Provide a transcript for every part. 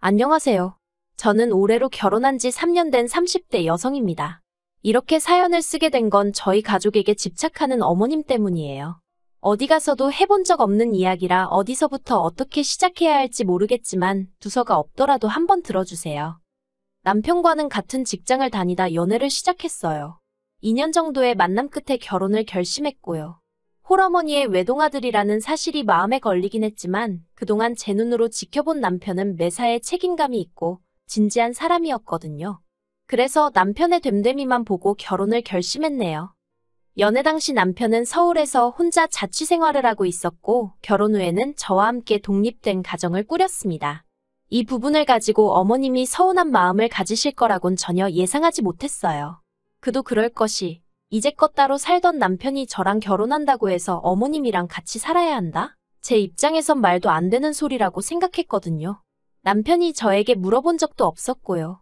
안녕하세요. 저는 올해로 결혼한 지 3년 된 30대 여성입니다. 이렇게 사연을 쓰게 된 건 저희 가족에게 집착하는 어머님 때문이에요. 어디 가서도 해본 적 없는 이야기라 어디서부터 어떻게 시작해야 할지 모르겠지만 두서가 없더라도 한번 들어주세요. 남편과는 같은 직장을 다니다 연애를 시작했어요. 2년 정도의 만남 끝에 결혼을 결심했고요. 홀어머니의 외동아들이라는 사실이 마음에 걸리긴 했지만 그동안 제 눈으로 지켜본 남편은 매사에 책임감이 있고 진지한 사람이었거든요. 그래서 남편의 됨됨이만 보고 결혼을 결심했네요. 연애 당시 남편은 서울에서 혼자 자취 생활을 하고 있었고 결혼 후에는 저와 함께 독립된 가정을 꾸렸습니다. 이 부분을 가지고 어머님이 서운한 마음을 가지실 거라곤 전혀 예상하지 못했어요. 그도 그럴 것이 이제껏 따로 살던 남편이 저랑 결혼한다고 해서 어머님이랑 같이 살아야 한다? 제 입장에선 말도 안 되는 소리라고 생각했거든요. 남편이 저에게 물어본 적도 없었고요.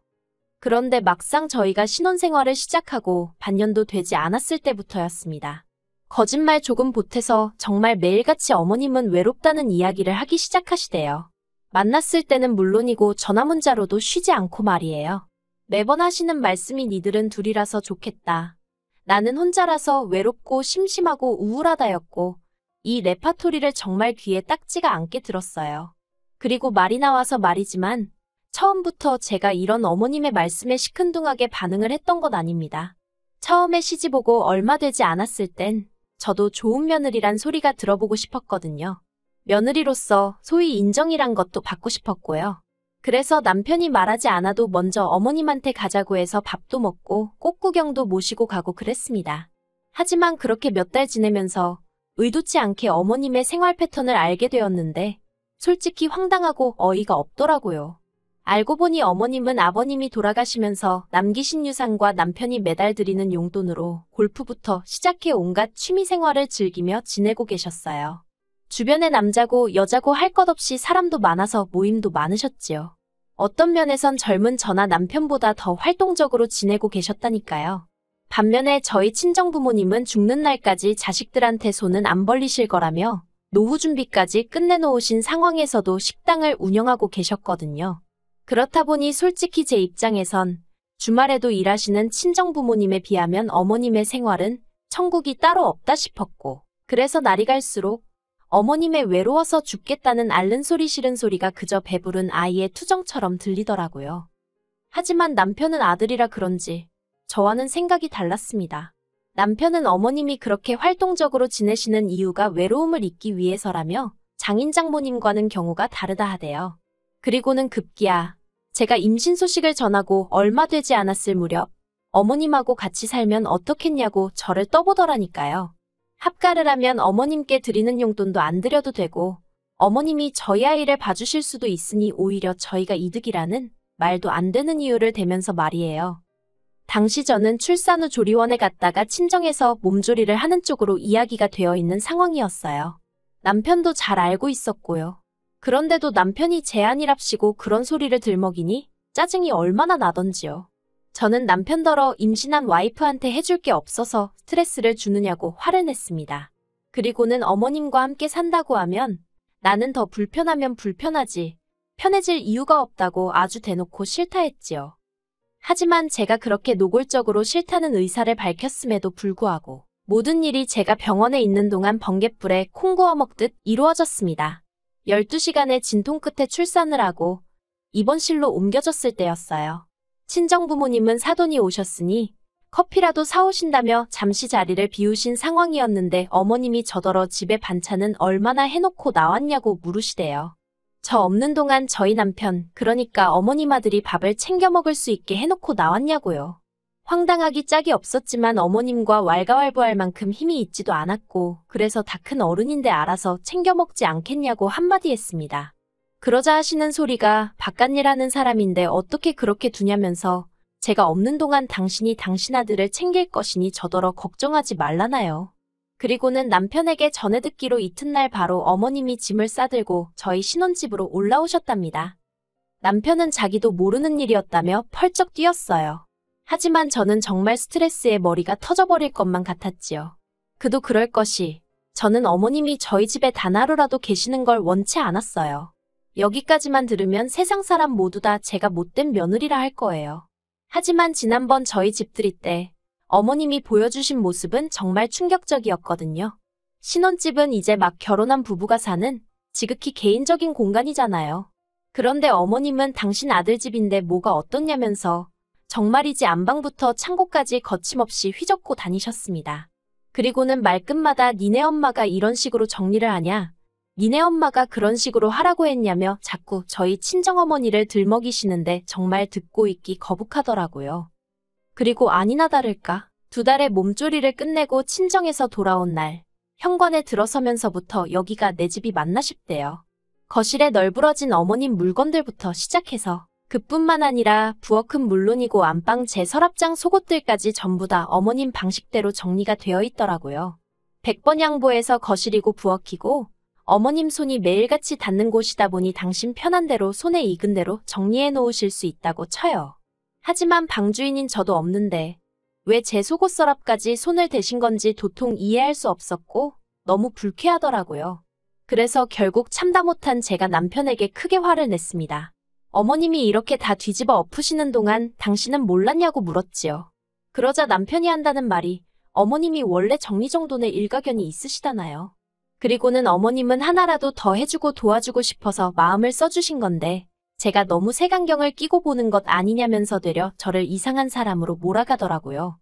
그런데 막상 저희가 신혼생활을 시작하고 반년도 되지 않았을 때부터였습니다. 거짓말 조금 보태서 정말 매일같이 어머님은 외롭다는 이야기를 하기 시작하시대요. 만났을 때는 물론이고 전화 문자로도 쉬지 않고 말이에요. 매번 하시는 말씀이 니들은 둘이라서 좋겠다. 나는 혼자라서 외롭고 심심하고 우울하다였고 이 레파토리를 정말 귀에 딱지가 않게 들었어요. 그리고 말이 나와서 말이지만 처음부터 제가 이런 어머님의 말씀에 시큰둥하게 반응을 했던 건 아닙니다. 처음에 시집오고 얼마 되지 않았을 땐 저도 좋은 며느리란 소리가 들어보고 싶었거든요. 며느리로서 소위 인정이란 것도 받고 싶었고요. 그래서 남편이 말하지 않아도 먼저 어머님한테 가자고 해서 밥도 먹고 꽃구경도 모시고 가고 그랬습니다. 하지만 그렇게 몇 달 지내면서 의도치 않게 어머님의 생활 패턴을 알게 되었는데 솔직히 황당하고 어이가 없더라고요. 알고 보니 어머님은 아버님이 돌아가시면서 남기신 유산과 남편이 매달 드리는 용돈으로 골프부터 시작해 온갖 취미 생활을 즐기며 지내고 계셨어요. 주변에 남자고 여자고 할 것 없이 사람도 많아서 모임도 많으셨지요. 어떤 면에선 젊은 저나 남편보다 더 활동적으로 지내고 계셨다니까요. 반면에 저희 친정부모님은 죽는 날까지 자식들한테 손은 안 벌리실 거라며 노후 준비까지 끝내놓으신 상황에서도 식당을 운영하고 계셨거든요. 그렇다 보니 솔직히 제 입장에선 주말에도 일하시는 친정부모님에 비하면 어머님의 생활은 천국이 따로 없다 싶었고 그래서 날이 갈수록 어머님의 외로워서 죽겠다는 앓는 소리 싫은 소리가 그저 배부른 아이의 투정처럼 들리더라고요. 하지만 남편은 아들이라 그런지 저와는 생각이 달랐습니다. 남편은 어머님이 그렇게 활동적으로 지내시는 이유가 외로움을 잊기 위해서라며 장인 장모님과는 경우가 다르다 하대요. 그리고는 급기야 제가 임신 소식을 전하고 얼마 되지 않았을 무렵 어머님하고 같이 살면 어떻겠냐고 저를 떠보더라니까요. 합가를 하면 어머님께 드리는 용돈도 안 드려도 되고 어머님이 저희 아이를 봐주실 수도 있으니 오히려 저희가 이득이라는 말도 안 되는 이유를 대면서 말이에요. 당시 저는 출산 후 조리원에 갔다가 친정에서 몸조리를 하는 쪽으로 이야기가 되어 있는 상황이었어요. 남편도 잘 알고 있었고요. 그런데도 남편이 제안이랍시고 그런 소리를 들먹이니 짜증이 얼마나 나던지요. 저는 남편더러 임신한 와이프한테 해줄 게 없어서 스트레스를 주느냐고 화를 냈습니다. 그리고는 어머님과 함께 산다고 하면 나는 더 불편하면 불편하지 편해질 이유가 없다고 아주 대놓고 싫다 했지요. 하지만 제가 그렇게 노골적으로 싫다는 의사를 밝혔음에도 불구하고 모든 일이 제가 병원에 있는 동안 번갯불에 콩 구워 먹듯 이루어졌습니다. 12시간의 진통 끝에 출산을 하고 입원실로 옮겨졌을 때였어요. 친정부모님은 사돈이 오셨으니 커피라도 사오신다며 잠시 자리를 비우신 상황이었는데 어머님이 저더러 집에 반찬은 얼마나 해놓고 나왔냐고 물으시대요. 저 없는 동안 저희 남편, 그러니까 어머님 아들이 밥을 챙겨 먹을 수 있게 해놓고 나왔냐고요. 황당하기 짝이 없었지만 어머님과 왈가왈부할 만큼 힘이 있지도 않았고 그래서 다 큰 어른인데 알아서 챙겨 먹지 않겠냐고 한마디 했습니다. 그러자 하시는 소리가 바깥일 하는 사람인데 어떻게 그렇게 두냐면서 제가 없는 동안 당신이 당신 아들을 챙길 것이니 저더러 걱정하지 말라나요. 그리고는 남편에게 전해 듣기로 이튿날 바로 어머님이 짐을 싸들고 저희 신혼집으로 올라오셨답니다. 남편은 자기도 모르는 일이었다며 펄쩍 뛰었어요. 하지만 저는 정말 스트레스에 머리가 터져버릴 것만 같았지요. 그도 그럴 것이 저는 어머님이 저희 집에 단 하루라도 계시는 걸 원치 않았어요. 여기까지만 들으면 세상 사람 모두 다 제가 못된 며느리라 할 거예요. 하지만 지난번 저희 집들이 때 어머님이 보여주신 모습은 정말 충격적이었거든요. 신혼집은 이제 막 결혼한 부부가 사는 지극히 개인적인 공간이잖아요. 그런데 어머님은 당신 아들 집인데 뭐가 어떻냐면서 정말이지 안방부터 창고까지 거침없이 휘젓고 다니셨습니다. 그리고는 말끝마다 니네 엄마가 이런 식으로 정리를 하냐? 니네 엄마가 그런 식으로 하라고 했냐며 자꾸 저희 친정어머니를 들먹이시는데 정말 듣고 있기 거북하더라고요. 그리고 아니나 다를까 2달의 몸조리를 끝내고 친정에서 돌아온 날 현관에 들어서면서부터 여기가 내 집이 맞나 싶대요. 거실에 널브러진 어머님 물건들부터 시작해서 그뿐만 아니라 부엌은 물론이고 안방 제 서랍장 속옷들까지 전부 다 어머님 방식대로 정리가 되어 있더라고요. 100번 양보해서 거실이고 부엌이고 어머님 손이 매일같이 닿는 곳이다 보니 당신 편한 대로 손에 익은 대로 정리해 놓으실 수 있다고 쳐요. 하지만 방주인인 저도 없는데 왜 제 속옷 서랍까지 손을 대신 건지 도통 이해할 수 없었고 너무 불쾌하더라고요. 그래서 결국 참다 못한 제가 남편에게 크게 화를 냈습니다. 어머님이 이렇게 다 뒤집어 엎으시는 동안 당신은 몰랐냐고 물었지요. 그러자 남편이 한다는 말이 어머님이 원래 정리정돈에 일가견이 있으시다나요. 그리고는 어머님은 하나라도 더 해주고 도와주고 싶어서 마음을 써주신 건데 제가 너무 색안경을 끼고 보는 것 아니냐면서 되려 저를 이상한 사람으로 몰아가더라고요.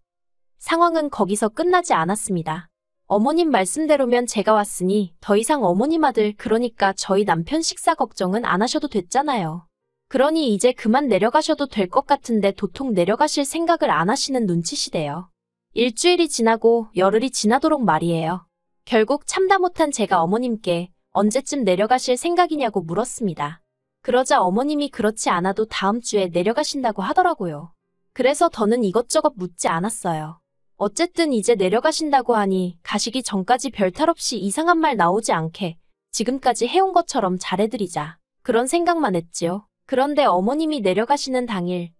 상황은 거기서 끝나지 않았습니다. 어머님 말씀대로면 제가 왔으니 더 이상 어머님 아들 그러니까 저희 남편 식사 걱정은 안 하셔도 됐잖아요. 그러니 이제 그만 내려가셔도 될 것 같은데 도통 내려가실 생각을 안 하시는 눈치시대요. 일주일이 지나고 열흘이 지나도록 말이에요. 결국 참다 못한 제가 어머님께 언제쯤 내려가실 생각이냐고 물었습니다. 그러자 어머님이 그렇지 않아도 다음 주에 내려가신다고 하더라고요. 그래서 더는 이것저것 묻지 않았어요. 어쨌든 이제 내려가신다고 하니 가시기 전까지 별탈 없이 이상한 말 나오지 않게 지금까지 해온 것처럼 잘해드리자. 그런 생각만 했지요. 그런데 어머님이 내려가시는 당일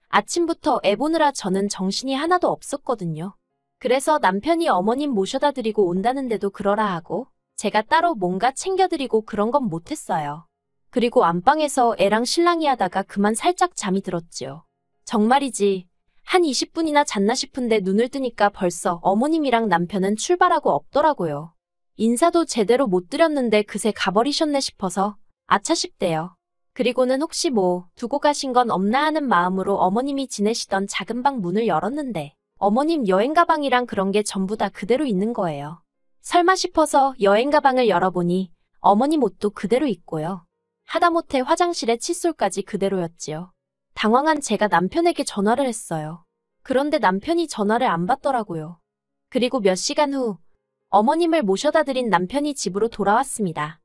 아침부터 애 보느라 저는 정신이 하나도 없었거든요. 그래서 남편이 어머님 모셔다 드리고 온다는데도 그러라 하고 제가 따로 뭔가 챙겨드리고 그런 건 못했어요. 그리고 안방에서 애랑 신랑이 하다가 그만 살짝 잠이 들었지요. 정말이지 한 20분이나 잤나 싶은데 눈을 뜨니까 벌써 어머님이랑 남편은 출발하고 없더라고요. 인사도 제대로 못 드렸는데 그새 가버리셨네 싶어서 아차 싶대요. 그리고는 혹시 뭐 두고 가신 건 없나 하는 마음으로 어머님이 지내시던 작은 방 문을 열었는데 어머님 여행 가방이랑 그런 게 전부 다 그대로 있는 거예요. 설마 싶어서 여행 가방을 열어보니 어머님 옷도 그대로 있고요. 하다못해 화장실에 칫솔까지 그대로였지요. 당황한 제가 남편에게 전화를 했어요. 그런데 남편이 전화를 안 받더라고요. 그리고 몇 시간 후 어머님을 모셔다 드린 남편이 집으로 돌아왔습니다.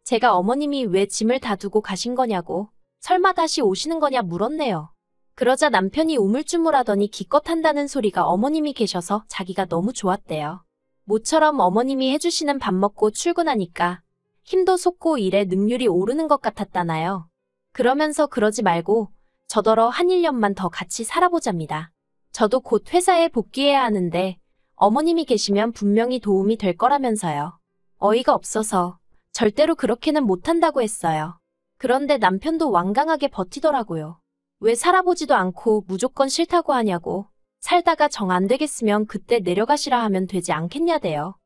제가 어머님이 왜 짐을 다 두고 가신 거냐고 설마 다시 오시는 거냐 물었네요. 그러자 남편이 우물쭈물하더니 기껏 한다는 소리가 어머님이 계셔서 자기가 너무 좋았대요. 모처럼 어머님이 해주시는 밥 먹고 출근하니까 힘도 솟고 일에 능률이 오르는 것 같았다나요. 그러면서 그러지 말고 저더러 한 1년만 더 같이 살아보잡니다. 저도 곧 회사에 복귀해야 하는데 어머님이 계시면 분명히 도움이 될 거라면서요. 어이가 없어서 절대로 그렇게는 못한다고 했어요. 그런데 남편도 완강하게 버티더라고요. 왜 살아보지도 않고 무조건 싫다고 하냐고. 살다가 정 안 되겠으면 그때 내려가시라 하면 되지 않겠냐대요.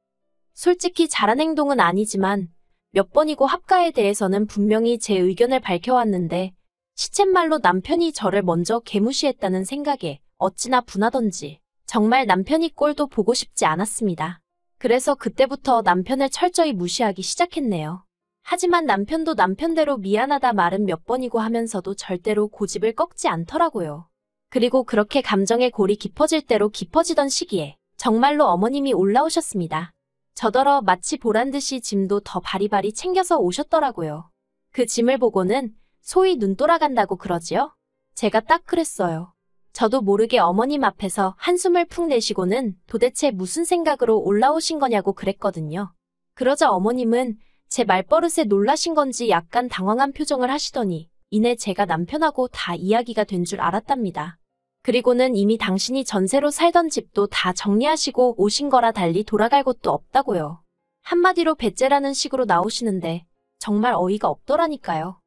솔직히 잘한 행동은 아니지만 몇 번이고 합가에 대해서는 분명히 제 의견을 밝혀왔는데 시쳇말로 남편이 저를 먼저 개무시했다는 생각에 어찌나 분하던지 정말 남편이 꼴도 보고 싶지 않았습니다. 그래서 그때부터 남편을 철저히 무시하기 시작했네요. 하지만 남편도 남편대로 미안하다 말은 몇 번이고 하면서도 절대로 고집을 꺾지 않더라고요. 그리고 그렇게 감정의 골이 깊어질 대로 깊어지던 시기에 정말로 어머님이 올라오셨습니다. 저더러 마치 보란듯이 짐도 더 바리바리 챙겨서 오셨더라고요. 그 짐을 보고는 소위 눈 돌아간다고 그러지요? 제가 딱 그랬어요. 저도 모르게 어머님 앞에서 한숨을 푹 내쉬고는 도대체 무슨 생각으로 올라오신 거냐고 그랬거든요. 그러자 어머님은 제 말버릇에 놀라신 건지 약간 당황한 표정을 하시더니 이내 제가 남편하고 다 이야기가 된 줄 알았답니다. 그리고는 이미 당신이 전세로 살던 집도 다 정리하시고 오신 거라 달리 돌아갈 곳도 없다고요. 한마디로 배째라는 식으로 나오시는데 정말 어이가 없더라니까요.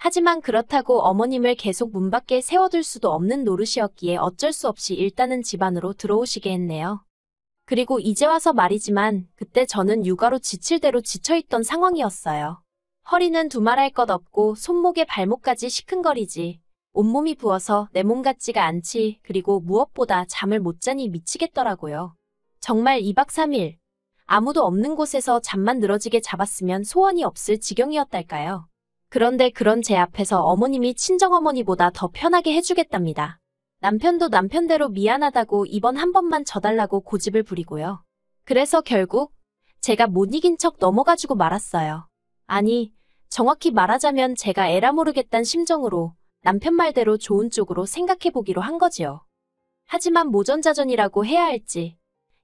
하지만 그렇다고 어머님을 계속 문 밖에 세워둘 수도 없는 노릇이었기에 어쩔 수 없이 일단은 집 안으로 들어오시게 했네요. 그리고 이제 와서 말이지만 그때 저는 육아로 지칠 대로 지쳐있던 상황이었어요. 허리는 두말할 것 없고 손목에 발목까지 시큰거리지. 온몸이 부어서 내 몸 같지가 않지. 그리고 무엇보다 잠을 못 자니 미치겠더라고요. 정말 2박 3일 아무도 없는 곳에서 잠만 늘어지게 잡았으면 소원이 없을 지경이었달까요. 그런데 그런 제 앞에서 어머님이 친정어머니보다 더 편하게 해주겠답니다. 남편도 남편대로 미안하다고 이번 한 번만 져달라고 고집을 부리고요. 그래서 결국 제가 못 이긴 척 넘어가지고 말았어요. 아니, 정확히 말하자면 제가 에라 모르겠단 심정으로 남편 말대로 좋은 쪽으로 생각해보기로 한 거지요. 하지만 모전자전이라고 해야 할지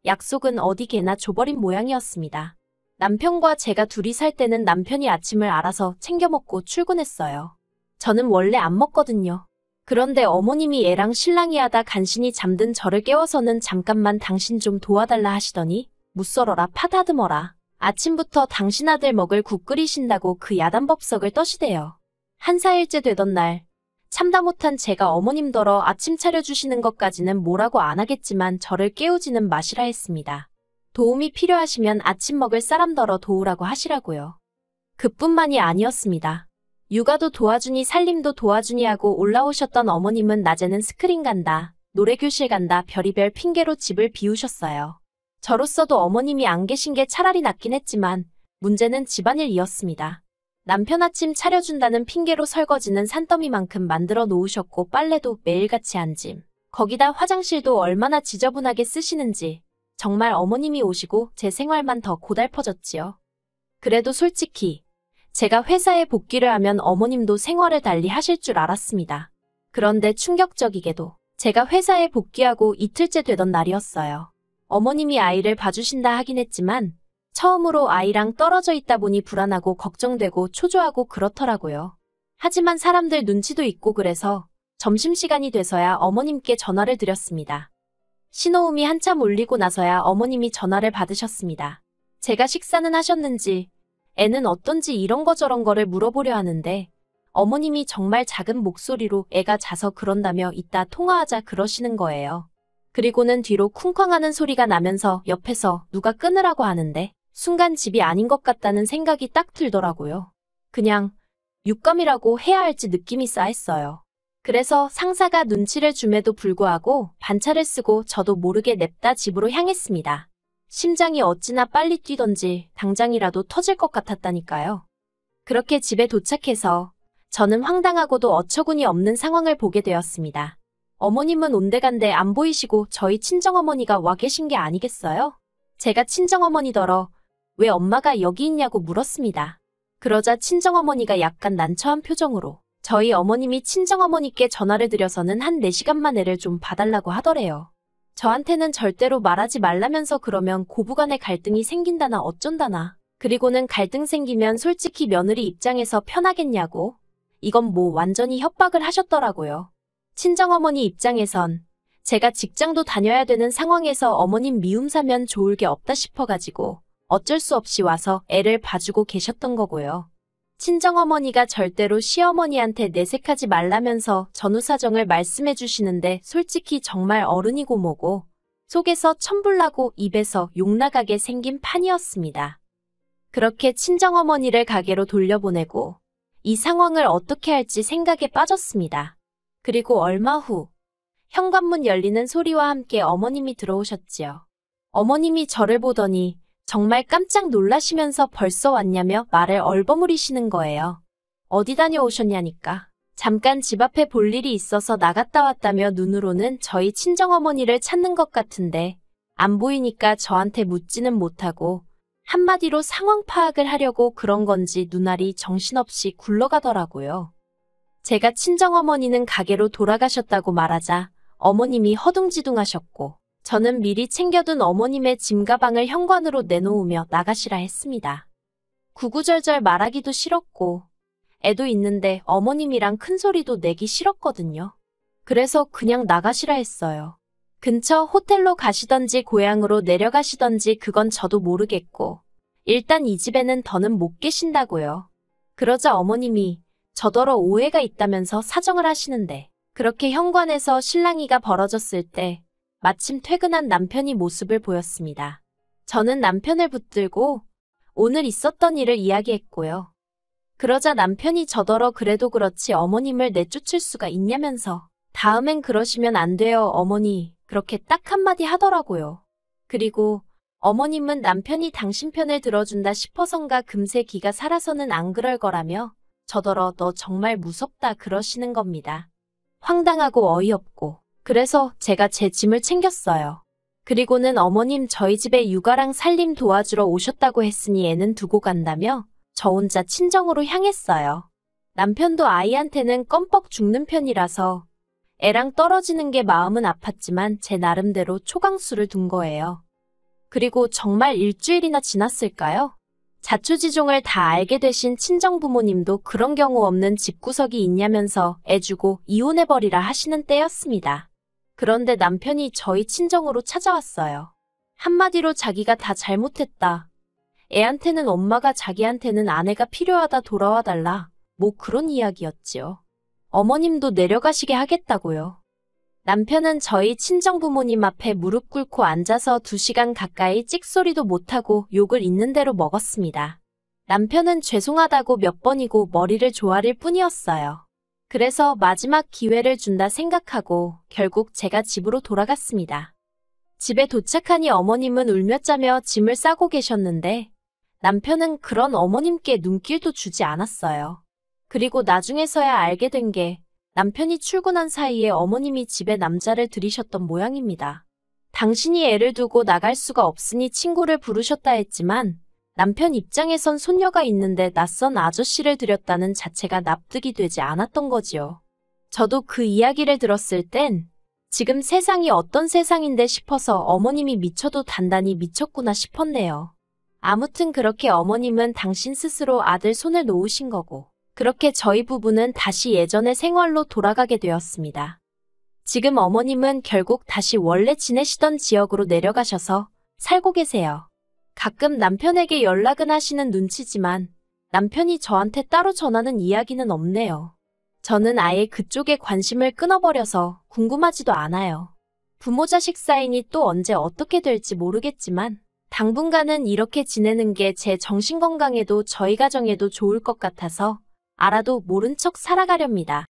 약속은 어디 개나 줘버린 모양이었습니다. 남편과 제가 둘이 살 때는 남편이 아침을 알아서 챙겨 먹고 출근했어요. 저는 원래 안 먹거든요. 그런데 어머님이 애랑 신랑이 하다 간신히 잠든 저를 깨워서는 잠깐만 당신 좀 도와달라 하시더니 무썰어라 파다듬어라. 아침부터 당신 아들 먹을 국 끓이신다고 그 야단법석을 떠시대요. 한 4일째 되던 날 참다 못한 제가 어머님더러 아침 차려주시는 것까지는 뭐라고 안 하겠지만 저를 깨우지는 마시라 했습니다. 도움이 필요하시면 아침 먹을 사람더러 도우라고 하시라고요. 그뿐만이 아니었습니다. 육아도 도와주니 살림도 도와주니 하고 올라오셨던 어머님은 낮에는 스크린 간다, 노래교실 간다 별의별 핑계로 집을 비우셨어요. 저로서도 어머님이 안 계신 게 차라리 낫긴 했지만 문제는 집안일이었습니다. 남편 아침 차려준다는 핑계로 설거지는 산더미만큼 만들어 놓으셨고 빨래도 매일같이 한 짐. 거기다 화장실도 얼마나 지저분하게 쓰시는지 정말 어머님이 오시고 제 생활만 더 고달퍼졌지요. 그래도 솔직히 제가 회사에 복귀를 하면 어머님도 생활을 달리 하실 줄 알았습니다. 그런데 충격적이게도 제가 회사에 복귀하고 이틀째 되던 날이었어요. 어머님이 아이를 봐주신다 하긴 했지만 처음으로 아이랑 떨어져 있다 보니 불안하고 걱정되고 초조하고 그렇더라고요. 하지만 사람들 눈치도 있고 그래서 점심시간이 돼서야 어머님께 전화를 드렸습니다. 신호음이 한참 울리고 나서야 어머님이 전화를 받으셨습니다. 제가 식사는 하셨는지, 애는 어떤지 이런 거 저런 거를 물어보려 하는데 어머님이 정말 작은 목소리로 애가 자서 그런다며 이따 통화하자 그러시는 거예요. 그리고는 뒤로 쿵쾅하는 소리가 나면서 옆에서 누가 끊으라고 하는데 순간 집이 아닌 것 같다는 생각이 딱 들더라고요. 그냥 육감이라고 해야 할지 느낌이 싸했어요. 그래서 상사가 눈치를 줌에도 불구하고 반차를 쓰고 저도 모르게 냅다 집으로 향했습니다. 심장이 어찌나 빨리 뛰던지 당장이라도 터질 것 같았다니까요. 그렇게 집에 도착해서 저는 황당하고도 어처구니 없는 상황을 보게 되었습니다. 어머님은 온데간데 안 보이시고 저희 친정어머니가 와 계신 게 아니겠어요? 제가 친정어머니더러 왜 엄마가 여기 있냐고 물었습니다. 그러자 친정어머니가 약간 난처한 표정으로 저희 어머님이 친정어머니께 전화를 드려서는 한 4시간만 애를 좀 봐달라고 하더래요. 저한테는 절대로 말하지 말라면서 그러면 고부간의 갈등이 생긴다나 어쩐다나. 그리고는 갈등 생기면 솔직히 며느리 입장에서 편하겠냐고. 이건 뭐 완전히 협박을 하셨더라고요. 친정어머니 입장에선 제가 직장도 다녀야 되는 상황에서 어머님 미움 사면 좋을 게 없다 싶어가지고 어쩔 수 없이 와서 애를 봐주고 계셨던 거고요. 친정어머니가 절대로 시어머니한테 내색하지 말라면서 전후 사정을 말씀해 주시는데 솔직히 정말 어른이고 뭐고 속에서 천불나고 입에서 욕나가게 생긴 판이었습니다. 그렇게 친정어머니를 가게로 돌려보내고 이 상황을 어떻게 할지 생각에 빠졌습니다. 그리고 얼마 후 현관문 열리는 소리와 함께 어머님이 들어오셨지요. 어머님이 저를 보더니 정말 깜짝 놀라시면서 벌써 왔냐며 말을 얼버무리시는 거예요. 어디 다녀오셨냐니까. 잠깐 집 앞에 볼 일이 있어서 나갔다 왔다며 눈으로는 저희 친정어머니를 찾는 것 같은데 안 보이니까 저한테 묻지는 못하고 한마디로 상황 파악을 하려고 그런 건지 눈알이 정신없이 굴러가더라고요. 제가 친정어머니는 가게로 돌아가셨다고 말하자 어머님이 허둥지둥하셨고 저는 미리 챙겨둔 어머님의 짐가방을 현관으로 내놓으며 나가시라 했습니다. 구구절절 말하기도 싫었고 애도 있는데 어머님이랑 큰 소리도 내기 싫었거든요. 그래서 그냥 나가시라 했어요. 근처 호텔로 가시던지 고향으로 내려가시던지 그건 저도 모르겠고 일단 이 집에는 더는 못 계신다고요. 그러자 어머님이 저더러 오해가 있다면서 사정을 하시는데 그렇게 현관에서 실랑이가 벌어졌을 때 마침 퇴근한 남편이 모습을 보였습니다. 저는 남편을 붙들고 오늘 있었던 일을 이야기했고요. 그러자 남편이 저더러 그래도 그렇지 어머님을 내쫓을 수가 있냐면서 다음엔 그러시면 안 돼요, 어머니. 그렇게 딱 한마디 하더라고요. 그리고 어머님은 남편이 당신 편을 들어준다 싶어선가 금세 기가 살아서는 안 그럴 거라며 저더러 너 정말 무섭다 그러시는 겁니다. 황당하고 어이없고 그래서 제가 제 짐을 챙겼어요. 그리고는 어머님 저희 집에 육아랑 살림 도와주러 오셨다고 했으니 애는 두고 간다며 저 혼자 친정으로 향했어요. 남편도 아이한테는 껌뻑 죽는 편이라서 애랑 떨어지는 게 마음은 아팠지만 제 나름대로 초강수를 둔 거예요. 그리고 정말 일주일이나 지났을까요? 자초지종을 다 알게 되신 친정부모님도 그런 경우 없는 집구석이 있냐면서 애 주고 이혼해버리라 하시는 때였습니다. 그런데 남편이 저희 친정으로 찾아왔어요. 한마디로 자기가 다 잘못했다. 애한테는 엄마가 자기한테는 아내가 필요하다 돌아와달라. 뭐 그런 이야기였지요. 어머님도 내려가시게 하겠다고요. 남편은 저희 친정부모님 앞에 무릎 꿇고 앉아서 2시간 가까이 찍소리도 못하고 욕을 있는 대로 먹었습니다. 남편은 죄송하다고 몇 번이고 머리를 조아릴 뿐이었어요. 그래서 마지막 기회를 준다 생각하고 결국 제가 집으로 돌아갔습니다. 집에 도착하니 어머님은 울며 짜며 짐을 싸고 계셨는데 남편은 그런 어머님께 눈길도 주지 않았어요. 그리고 나중에서야 알게 된 게 남편이 출근한 사이에 어머님이 집에 남자를 들이셨던 모양입니다. 당신이 애를 두고 나갈 수가 없으니 친구를 부르셨다 했지만 남편 입장에선 손녀가 있는데 낯선 아저씨를 들였다는 자체가 납득이 되지 않았던 거지요. 저도 그 이야기를 들었을 땐 지금 세상이 어떤 세상인데 싶어서 어머님이 미쳐도 단단히 미쳤구나 싶었네요. 아무튼 그렇게 어머님은 당신 스스로 아들 손을 놓으신 거고 그렇게 저희 부부는 다시 예전의 생활로 돌아가게 되었습니다. 지금 어머님은 결국 다시 원래 지내시던 지역으로 내려가셔서 살고 계세요. 가끔 남편에게 연락은 하시는 눈치지만 남편이 저한테 따로 전하는 이야기는 없네요. 저는 아예 그쪽에 관심을 끊어버려서 궁금하지도 않아요. 부모 자식 사이니 또 언제 어떻게 될지 모르겠지만 당분간은 이렇게 지내는 게 제 정신건강에도 저희 가정에도 좋을 것 같아서 알아도 모른 척 살아가렵니다.